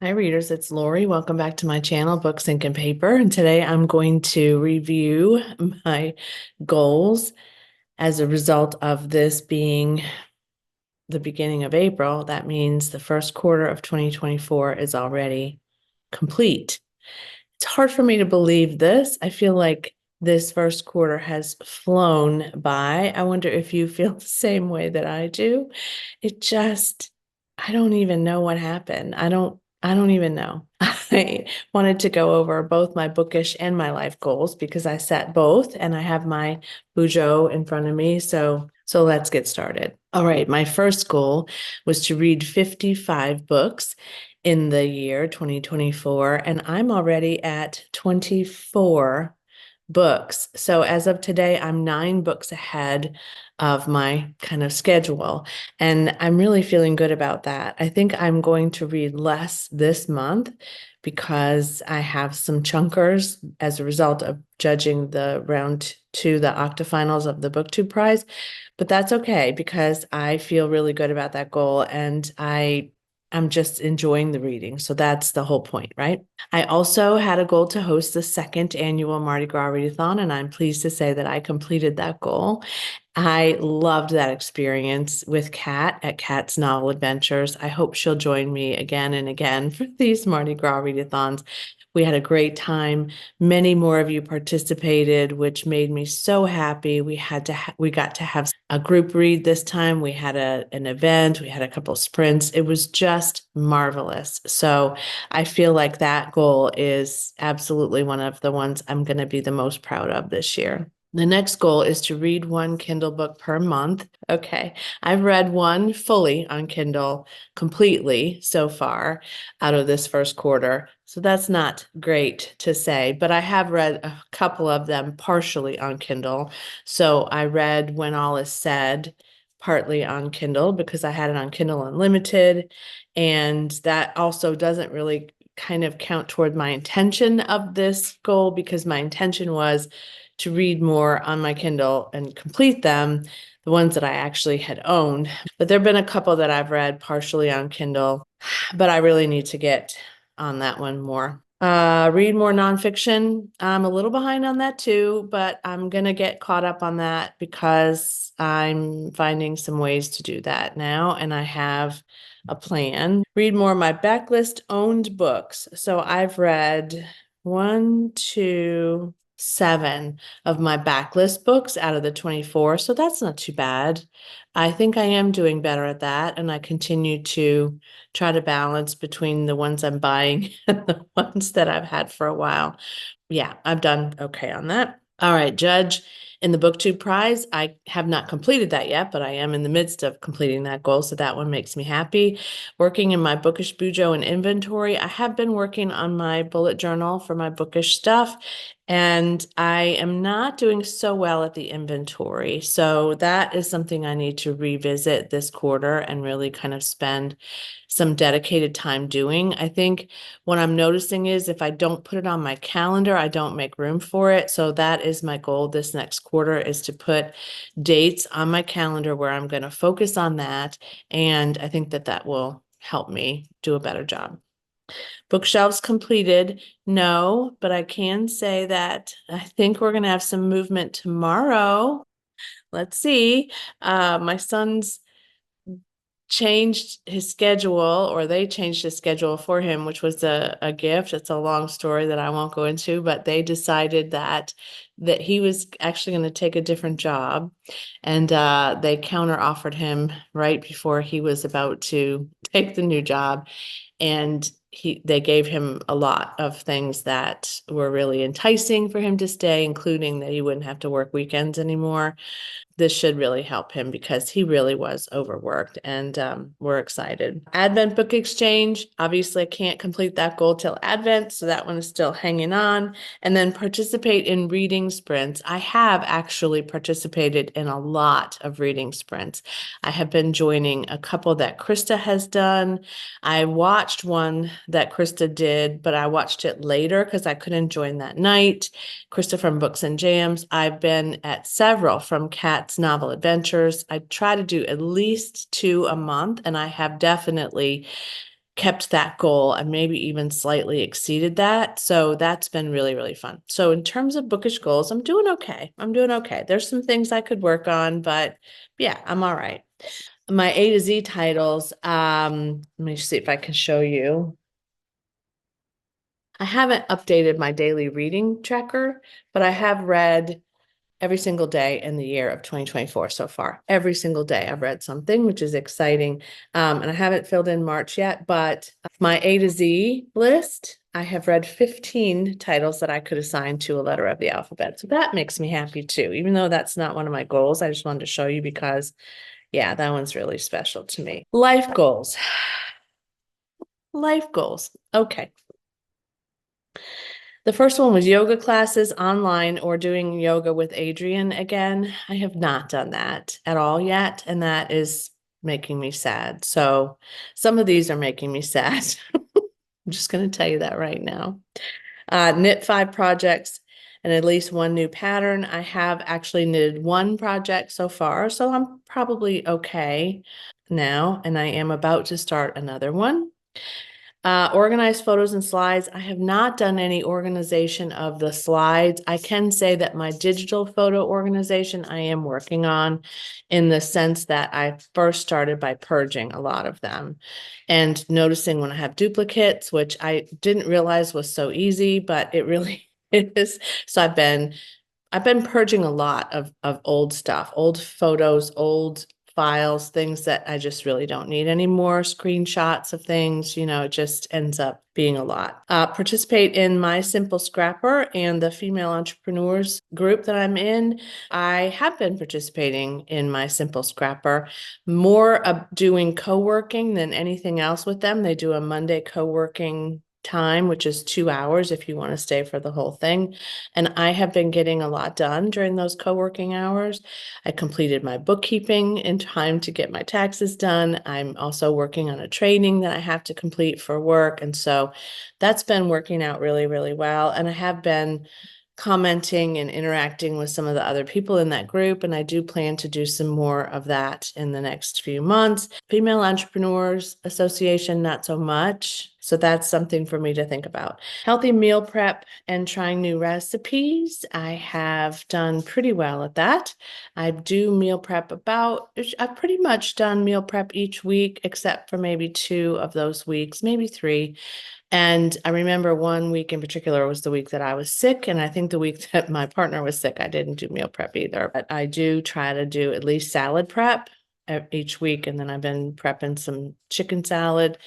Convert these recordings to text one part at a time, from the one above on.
Hi readers, it's Lori. Welcome back to my channel, Books, Ink, and Paper. And today I'm going to review my goals as a result of this being the beginning of April. That means the first quarter of 2024 is already complete. It's hard for me to believe this. I feel like this first quarter has flown by. I wonder if you feel the same way that I do. I don't even know what happened. I don't even know. I wanted to go over both my bookish and my life goals because I set both and I have my Bujo in front of me. So let's get started. All right, my first goal was to read 55 books in the year 2024, and I'm already at 24 books. So as of today, I'm 9 books ahead of my kind of schedule, and I'm really feeling good about that. I think I'm going to read less this month because I have some chunkers as a result of judging the round two, the octafinals of the BookTube Prize. But that's okay because I feel really good about that goal and I'm just enjoying the reading. So that's the whole point, right? I also had a goal to host the second annual Mardi Gras Readathon, and I'm pleased to say that I completed that goal. I loved that experience with Kat at Kat's Novel Adventures. I hope she'll join me again and again for these Mardi Gras readathons. We had a great time. Many more of you participated, which made me so happy. We got to have a group read this time. We had an event. We had a couple sprints. It was just marvelous. So I feel like that goal is absolutely one of the ones I'm going to be the most proud of this year. The next goal is to read one Kindle book per month. Okay, I've read one fully on Kindle completely so far out of this first quarter. So that's not great to say, but I have read a couple of them partially on Kindle. So I read When All Is Said partly on Kindle because I had it on Kindle Unlimited. And that also doesn't really kind of count toward my intention of this goal because my intention was to read more on my Kindle and complete them, the ones that I actually had owned. But there have been a couple that I've read partially on Kindle, but I really need to get on that one more. Read more nonfiction. I'm a little behind on that too, but I'm gonna get caught up on that because I'm finding some ways to do that now, and I have a plan. Read more of my backlist owned books. So I've read 1, 2, 7 of my backlist books out of the 24, so that's not too bad. I think I am doing better at that, and I continue to try to balance between the ones I'm buying and the ones that I've had for a while. Yeah, I've done okay on that. All right, Judge in the BookTube Prize. I have not completed that yet, but I am in the midst of completing that goal, so that one makes me happy. Working in my bookish bujo and inventory. I have been working on my bullet journal for my bookish stuff, and I am not doing so well at the inventory. So that is something I need to revisit this quarter and really kind of spend some dedicated time doing. I think what I'm noticing is if I don't put it on my calendar, I don't make room for it. So that is my goal this next quarter, is to put dates on my calendar where I'm going to focus on that. And I think that that will help me do a better job. Bookshelves completed. No, but I can say that I think we're going to have some movement tomorrow. Let's see. My son's changed his schedule, or they changed his schedule for him, which was a gift. It's a long story that I won't go into, but they decided that he was actually going to take a different job, and they counter offered him right before he was about to take the new job, and they gave him a lot of things that were really enticing for him to stay, including that he wouldn't have to work weekends anymore. This should really help him because he really was overworked, and we're excited. Advent book exchange. Obviously, I can't complete that goal till Advent, so that one is still hanging on. And then participate in reading sprints. I have actually participated in a lot of reading sprints. I have been joining a couple that Krista has done. I watched one that Krista did, but I watched it later because I couldn't join that night. Krista from Books and Jams. I've been at several from Kat's Novel Adventures. I try to do at least 2 a month, and I have definitely kept that goal and maybe even slightly exceeded that. So that's been really, really fun. So in terms of bookish goals, I'm doing okay. I'm doing okay. There's some things I could work on, but yeah, I'm all right. My A to Z titles, let me see if I can show you. I haven't updated my daily reading tracker, but I have read every single day in the year of 2024 so far. Every single day I've read something, which is exciting. And I haven't filled in March yet, but my A to Z list, I have read 15 titles that I could assign to a letter of the alphabet. So that makes me happy too, even though that's not one of my goals. I just wanted to show you because, yeah, that one's really special to me. Life goals. Life goals. Okay. The first one was yoga classes online or doing yoga with Adrian again. I have not done that at all yet, and that is making me sad. So some of these are making me sad. I'm just going to tell you that right now. Knit 5 projects and at least one new pattern. I have actually knitted one project so far, so I'm probably okay now, and I am about to start another one. Organized photos and slides. I have not done any organization of the slides. I can say that my digital photo organization I am working on in the sense that I first started by purging a lot of them and noticing when I have duplicates, which I didn't realize was so easy, but it really is. So I've been purging a lot of old stuff, old photos, old files, things that I just really don't need anymore, screenshots of things, it just ends up being a lot. Participate in My Simple Scrapper and the female entrepreneurs group that I'm in. I have been participating in My Simple Scrapper, more of doing co-working than anything else with them. They do a Monday co-working time, which is 2 hours if you want to stay for the whole thing. And I have been getting a lot done during those co-working hours. I completed my bookkeeping in time to get my taxes done. I'm also working on a training that I have to complete for work. And so that's been working out really, really well. And I have been commenting and interacting with some of the other people in that group. And I do plan to do some more of that in the next few months. Female Entrepreneurs Association, not so much. So that's something for me to think about. Healthy meal prep and trying new recipes. I have done pretty well at that. I do meal prep I've pretty much done meal prep each week, except for maybe 2 of those weeks, maybe 3. And I remember one week in particular was the week that I was sick. And I think the week that my partner was sick, I didn't do meal prep either. But I do try to do at least salad prep each week. And then I've been prepping some chicken salad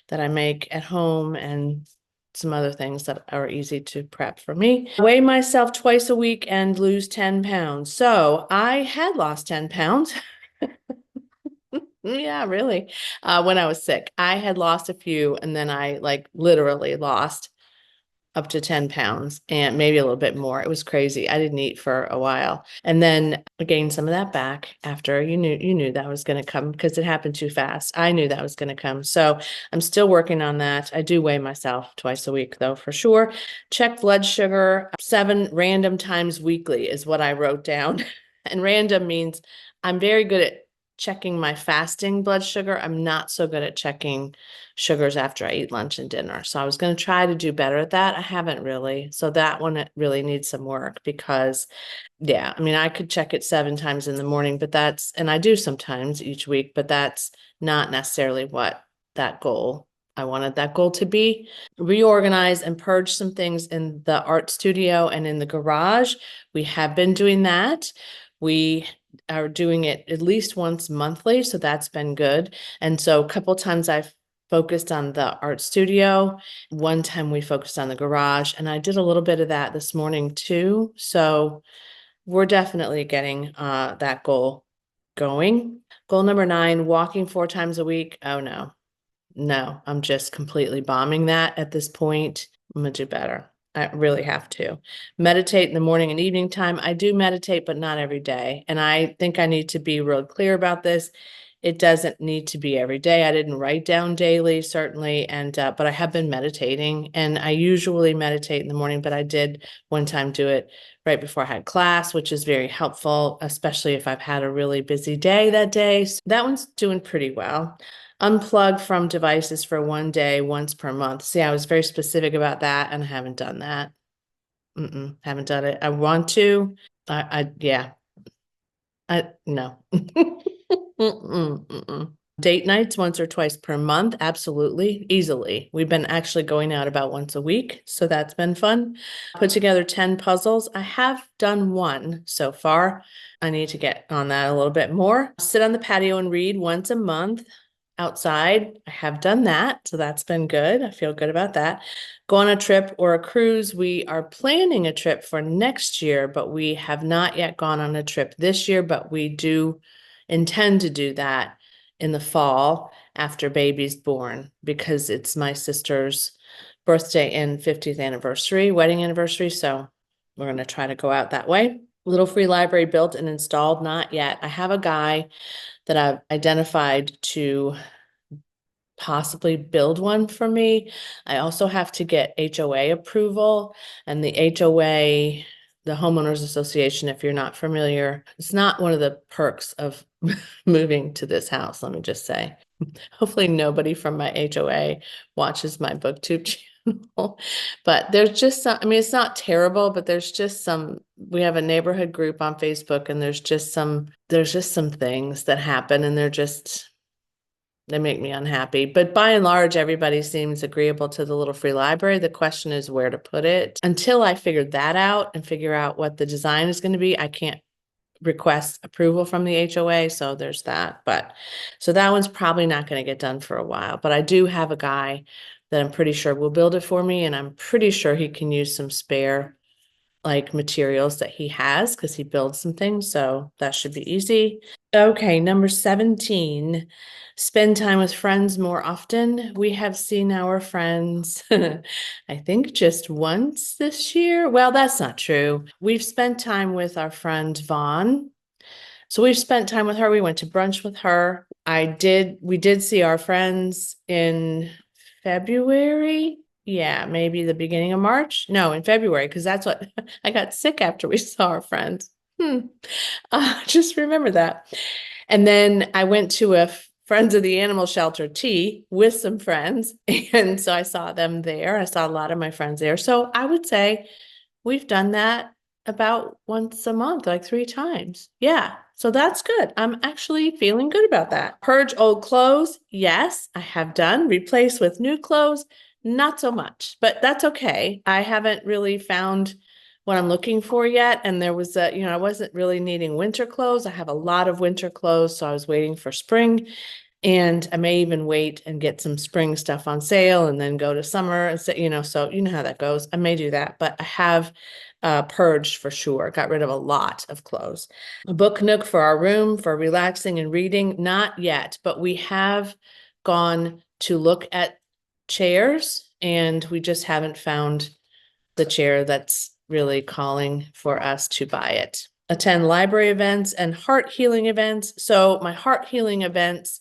that I make at home and some other things that are easy to prep for me. Weigh myself twice a week and lose 10 pounds. So I had lost 10 pounds. Yeah, really. When I was sick, I had lost a few and then I like literally lost up to 10 pounds and maybe a little bit more. It was crazy. I didn't eat for a while. And then I gained some of that back after you knew that was going to come because it happened too fast. I knew that was going to come. So I'm still working on that. I do weigh myself twice a week though, for sure. Check blood sugar 7 random times weekly is what I wrote down. And random means I'm very good at checking my fasting blood sugar. I'm not so good at checking sugars after I eat lunch and dinner. So I was going to try to do better at that. I haven't really. So that one it really needs some work because yeah, I mean I could check it 7 times in the morning, but and I do sometimes each week, but that's not necessarily what I wanted that goal to be. Reorganize and purge some things in the art studio and in the garage. We have been doing that. We are doing it at least once monthly, so that's been good. And so a couple times I've focused on the art studio. One time we focused on the garage, and I did a little bit of that this morning too. So we're definitely getting that goal going. Goal number 9, walking 4 times a week. Oh no, no, I'm just completely bombing that at this point. I'm gonna do better. I really have to. Meditate in the morning and evening time. I do meditate, but not every day. And I think I need to be real clear about this. It doesn't need to be every day. I didn't write down daily, certainly, and but I have been meditating, and I usually meditate in the morning, but I did one time do it right before I had class, which is very helpful, especially if I've had a really busy day that day. So that one's doing pretty well. Unplug from devices for one day, once per month. See, I was very specific about that and I haven't done that. Haven't done it. I want to. Yeah. No. Date nights once or twice per month, absolutely, easily. We've been actually going out about once a week, so that's been fun. Put together 10 puzzles. I have done one so far. I need to get on that a little bit more. Sit on the patio and read once a month outside. I have done that, so that's been good. I feel good about that. Go on a trip or a cruise. We are planning a trip for next year, but we have not yet gone on a trip this year, but we do intend to do that in the fall after baby's born because it's my sister's birthday and 50th anniversary, wedding anniversary. So we're going to try to go out that way. Little free library built and installed, not yet. I have a guy that I've identified to possibly build one for me. I also have to get HOA approval, and the HOA, the homeowners association, if you're not familiar, it's not one of the perks of moving to this house, let me just say. Hopefully nobody from my HOA watches my booktube channel. But there's just some, I mean, it's not terrible, but there's just some, we have a neighborhood group on Facebook and there's just some things that happen and they make me unhappy. But by and large, everybody seems agreeable to the little free library. The question is where to put it. Until I figure that out and figure out what the design is going to be, I can't request approval from the HOA. So there's that. But so that one's probably not going to get done for a while. But I do have a guy that I'm pretty sure will build it for me. And I'm pretty sure he can use some spare like materials that he has because he builds some things. So that should be easy. Okay, number 17, spend time with friends more often. We have seen our friends, I think just once this year. Well, that's not true. We've spent time with our friend Vaughn. So we've spent time with her. We went to brunch with her. We did see our friends in February. Yeah, maybe the beginning of March. No, in February, because that's what I got sick after we saw our friends. Just remember that. And then I went to a Friends of the Animal Shelter tea with some friends. And so I saw them there. I saw a lot of my friends there. So I would say we've done that about once a month, like 3 times. Yeah. So that's good. I'm actually feeling good about that. Purge old clothes. Yes, I have done. Replace with new clothes. Not so much, but that's okay. I haven't really found what I'm looking for yet. And there was I wasn't really needing winter clothes. I have a lot of winter clothes. So I was waiting for spring. And I may even wait and get some spring stuff on sale and then go to summer and say, so you know how that goes. I may do that, but I have purged for sure. Got rid of a lot of clothes. A book nook for our room for relaxing and reading. Not yet, but we have gone to look at chairs and we just haven't found the chair that's really calling for us to buy it. Attend library events and heart healing events. So my heart healing events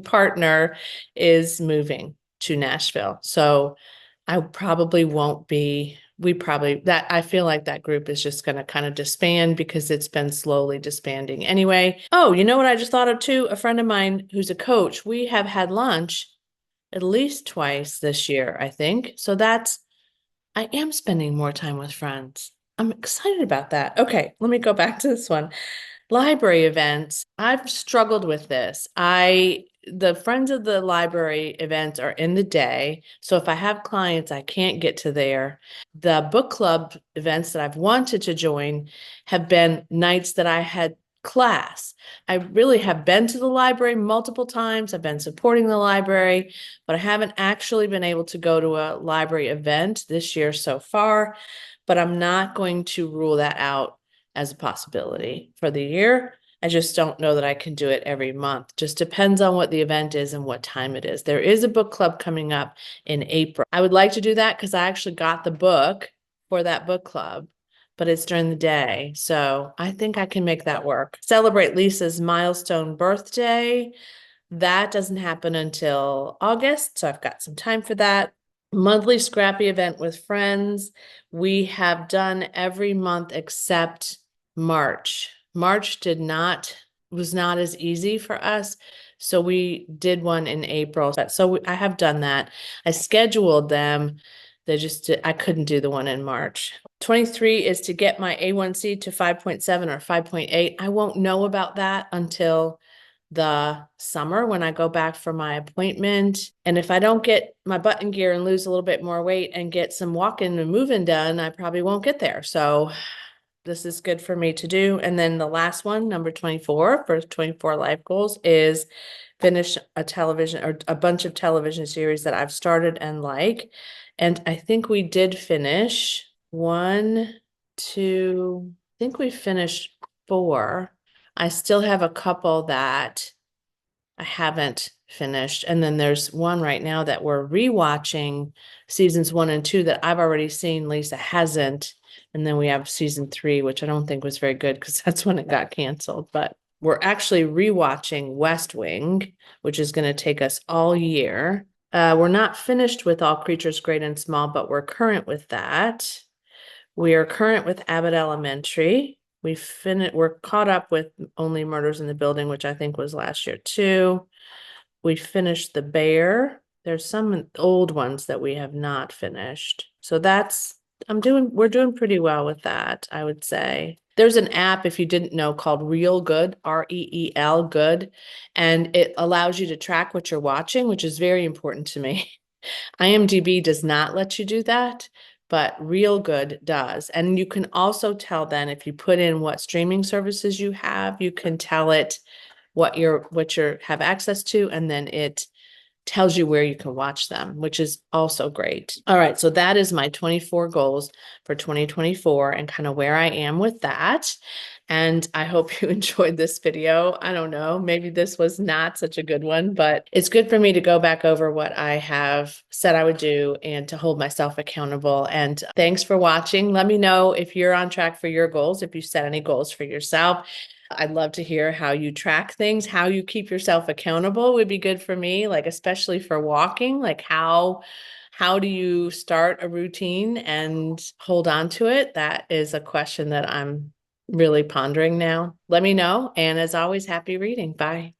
partner is moving to Nashville. So I probably won't be, I feel like that group is just going to kind of disband because it's been slowly disbanding anyway. Oh, you know what I just thought of too? A friend of mine who's a coach, we have had lunch at least twice this year, I think. So I am spending more time with friends. I'm excited about that. Okay, let me go back to this one. Library events. I've struggled with this. The friends of the library events are in the day. So if I have clients, I can't get to there. The book club events that I've wanted to join have been nights that I had class. I really have been to the library multiple times. I've been supporting the library, but I haven't actually been able to go to a library event this year so far. But I'm not going to rule that out as a possibility for the year. I just don't know that I can do it every month. Just depends on what the event is and what time it is. There is a book club coming up in April. I would like to do that because I actually got the book for that book club, but it's during the day. So I think I can make that work. Celebrate Lisa's milestone birthday. That doesn't happen until August, so I've got some time for that. Monthly scrappy event with friends. We have done every month except March. March was not as easy for us. So we did one in April. So I have done that. I scheduled them. I couldn't do the one in March. 23 is to get my A1C to 5.7 or 5.8. I won't know about that until the summer when I go back for my appointment. And if I don't get my button gear and lose a little bit more weight and get some walking and moving done, I probably won't get there. So this is good for me to do. And then the last one, number 24 for 24 life goals, is finish a television or a bunch of television series that I've started and like. And I think we did finish one, two, I think we finished four. I still have a couple that I haven't finished. And then there's one right now that we're rewatching, seasons 1 and 2, that I've already seen. Lisa hasn't. And then we have season 3, which I don't think was very good because that's when it got canceled. But we're actually rewatching West Wing, which is going to take us all year. We're not finished with All Creatures Great and Small, but we're current with that. We are current with Abbott Elementary. We're caught up with Only Murders in the Building, which I think was last year too. We finished The Bear. There's some old ones that we have not finished. So we're doing pretty well with that, I would say. There's an app, if you didn't know, called Real Good, REEL Good, and it allows you to track what you're watching, which is very important to me. IMDb does not let you do that, but Real Good does. And you can also tell then, if you put in what streaming services you have, you can tell it what you have access to, and then it tells you where you can watch them, which is also great. All right, so that is my 24 goals for 2024 and kind of where I am with that. And I hope you enjoyed this video. I don't know, maybe this was not such a good one, but it's good for me to go back over what I have said I would do and to hold myself accountable. And thanks for watching. Let me know if you're on track for your goals, if you set any goals for yourself. I'd love to hear how you track things, how you keep yourself accountable would be good for me, like especially for walking, like how do you start a routine and hold on to it? That is a question that I'm really pondering now. Let me know. And as always, happy reading. Bye.